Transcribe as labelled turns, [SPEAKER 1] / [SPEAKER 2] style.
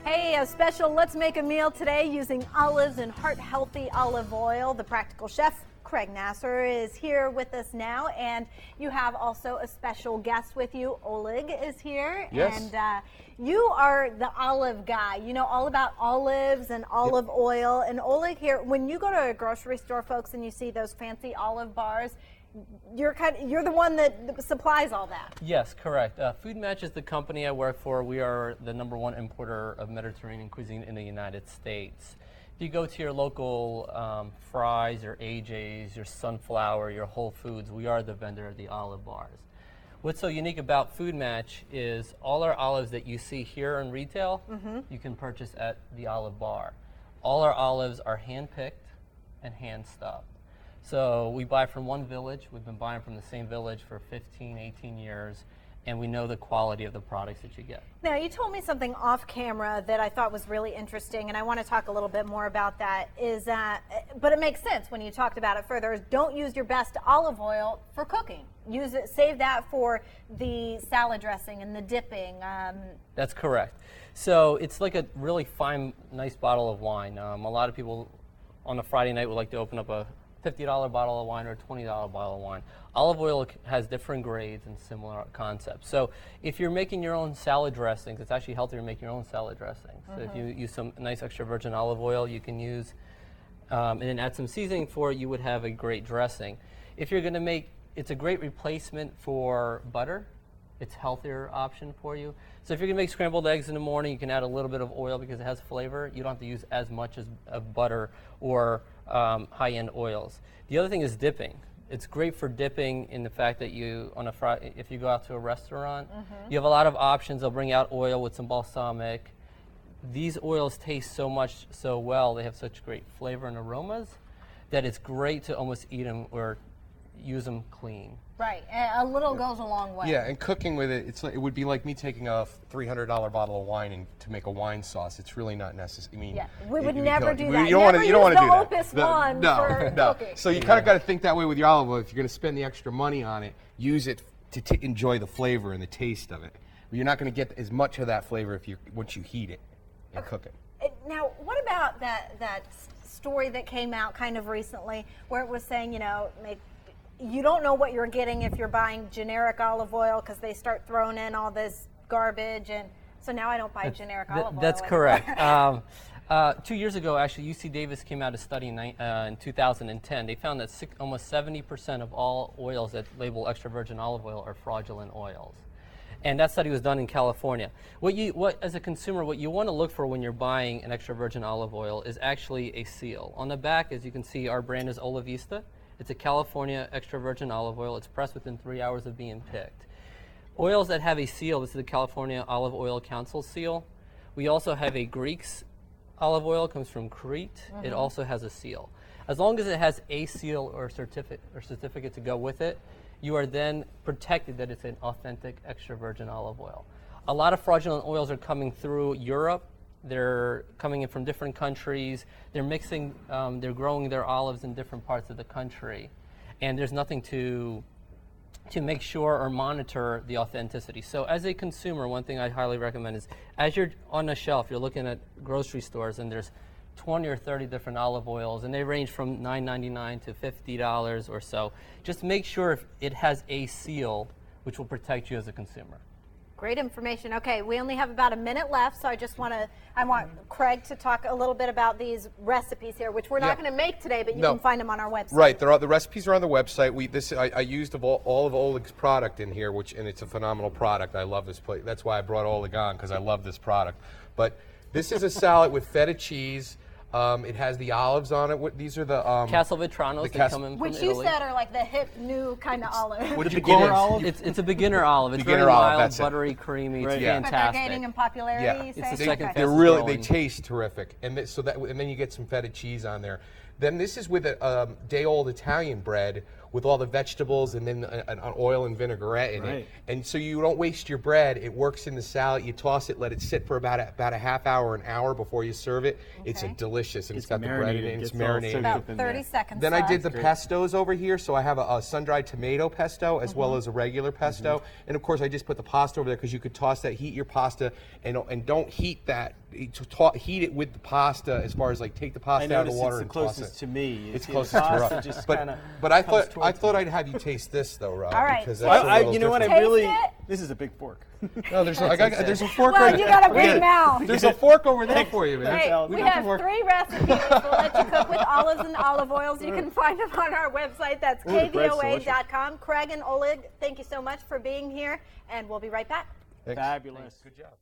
[SPEAKER 1] Hey, a special Let's Make a Meal today using olives and heart-healthy olive oil. The practical chef, Craig Nassar, is here with us now, and you have also a special guest with you. Oleg is here,
[SPEAKER 2] yes.
[SPEAKER 1] And you are the olive guy. You know all about olives and olive oil. And Oleg here, when you go to a grocery store, folks, and you see those fancy olive bars, you're the one that supplies all that.
[SPEAKER 3] Yes, correct. Food Match is the company I work for. We are the #1 importer of Mediterranean cuisine in the United States. If you go to your local Fry's, your AJ's, your Sunflower, your Whole Foods, we are the vendor of the olive bars. What's so unique about Food Match is all our olives that you see here in retail, you can purchase at the olive bar. All our olives are hand-picked and hand-stuffed. So we buy from one village. We've been buying from the same village for 15, 18 years, and we know the quality of the products that you get.
[SPEAKER 1] Now, you told me something off camera that I thought was really interesting, and I want to talk a little bit more about that. But it makes sense when you talked about it further, is don't use your best olive oil for cooking. Use it, save that for the salad dressing and the dipping.
[SPEAKER 3] That's correct. So it's like a really fine, nice bottle of wine. A lot of people on a Friday night would like to open up a $50 bottle of wine or a $20 bottle of wine. Olive oil has different grades and similar concepts. So if you're making your own salad dressings, it's actually healthier to make your own salad dressings. So if you use some nice extra virgin olive oil, you can use, and then add some seasoning for it, you would have a great dressing. If you're going to make, it's a great replacement for butter. It's a healthier option for you. So if you're going to make scrambled eggs in the morning, you can add a little bit of oil because it has flavor. You don't have to use as much of butter or high-end oils. The other thing is dipping. It's great for dipping in the fact that if you go out to a restaurant, you have a lot of options. They'll bring out oil with some balsamic. These oils taste so well. They have such great flavor and aromas that it's great to almost eat them or use them clean.
[SPEAKER 1] Right, a little goes a long way.
[SPEAKER 2] Yeah, and cooking with it, it would be like me taking a $300 bottle of wine to make a wine sauce. It's really not necessary. I mean,
[SPEAKER 1] yeah, we would never do that.
[SPEAKER 2] You don't want to do that.
[SPEAKER 1] Opus One for cooking.
[SPEAKER 2] So you kind of got to think that way with your olive oil. If you're going to spend the extra money on it, use it to enjoy the flavor and the taste of it. But you're not going to get as much of that flavor once you heat it and cook it.
[SPEAKER 1] Now, what about that story that came out kind of recently where it was saying, you don't know what you're getting if you're buying generic olive oil because they start throwing in all this garbage, and so now I don't buy generic olive oil.
[SPEAKER 3] That's correct. 2 years ago, actually, UC Davis came out a study in 2010. They found that almost 70% of all oils that label extra virgin olive oil are fraudulent oils. And that study was done in California. As a consumer, what you want to look for when you're buying an extra virgin olive oil is actually a seal. On the back, as you can see, our brand is Olavista. It's a California extra virgin olive oil. It's pressed within 3 hours of being picked. Oils that have a seal, this is the California Olive Oil Council seal. We also have a Greek's olive oil, comes from Crete. It also has a seal. As long as it has a seal or certificate to go with it, you are then protected that it's an authentic extra virgin olive oil. A lot of fraudulent oils are coming through Europe. They're coming in from different countries. They're mixing, they're growing their olives in different parts of the country. And there's nothing to make sure or monitor the authenticity. So as a consumer, one thing I highly recommend is as you're on the shelf, you're looking at grocery stores and there's 20 or 30 different olive oils, and they range from $9.99 to $50 or so. Just make sure if it has a seal, which will protect you as a consumer.
[SPEAKER 1] Great information. Okay, we only have about a minute left, so I want Craig to talk a little bit about these recipes here, which we're not going to make today, but you can find them on our website.
[SPEAKER 2] Right, the recipes are on the website. I used all of Oleg's product in here, and it's a phenomenal product. I love this place. That's why I brought Oleg on, because I love this product. But this is a salad with feta cheese. It has the olives on it. These are the
[SPEAKER 3] Castelvetranos that come in from
[SPEAKER 1] Italy. Which you said are like the hip, new kind of olive.
[SPEAKER 3] What did you call olive? It's a beginner olive. It's very mild, buttery, creamy. It's fantastic.
[SPEAKER 1] But they're gaining in popularity.
[SPEAKER 3] It's the second fastest
[SPEAKER 2] growing. They taste terrific, and then you get some feta cheese on there. Then this is with a day-old Italian bread with all the vegetables and then an oil and vinaigrette in it. And so you don't waste your bread. It works in the salad. You toss it, let it sit for about a half hour, an hour before you serve it. Okay. It's delicious, and it's got the bread in it. It's marinated.
[SPEAKER 1] About 30 seconds.
[SPEAKER 2] Then I did the pestos over here. So I have a sun-dried tomato pesto as well as a regular pesto. And of course, I just put the pasta over there because you could toss that, heat your pasta, and don't heat that heat it with the pasta, as far as like take the pasta out of the water
[SPEAKER 4] it's the
[SPEAKER 2] and toss
[SPEAKER 4] closest
[SPEAKER 2] it.
[SPEAKER 4] to me.
[SPEAKER 2] It's
[SPEAKER 4] You know,
[SPEAKER 2] closest to
[SPEAKER 4] pasta
[SPEAKER 2] Rob.
[SPEAKER 4] just
[SPEAKER 2] But
[SPEAKER 4] kinda
[SPEAKER 2] I
[SPEAKER 4] comes
[SPEAKER 2] thought
[SPEAKER 4] towards me.
[SPEAKER 2] I'd have you taste this though, Rob.
[SPEAKER 1] All right.
[SPEAKER 2] Because that's a little
[SPEAKER 4] you know what? I
[SPEAKER 2] different.
[SPEAKER 4] really.
[SPEAKER 1] Taste it.
[SPEAKER 4] This is a big fork.
[SPEAKER 2] No, there's a fork
[SPEAKER 1] Well,
[SPEAKER 2] right
[SPEAKER 1] you
[SPEAKER 2] there.
[SPEAKER 1] got a big mouth.
[SPEAKER 2] There's a fork over there for you, man.
[SPEAKER 1] Hey,
[SPEAKER 4] Al,
[SPEAKER 1] we
[SPEAKER 4] we got
[SPEAKER 1] have
[SPEAKER 4] to work.
[SPEAKER 1] 3 recipes. We'll let you cook with olives and olive oils. You can find them on our website. That's
[SPEAKER 4] Ooh, the bread's
[SPEAKER 1] KVOA.com. Craig and Oleg, thank you so much for being here, and we'll be right back.
[SPEAKER 2] Thanks.
[SPEAKER 4] Fabulous.
[SPEAKER 2] Good job.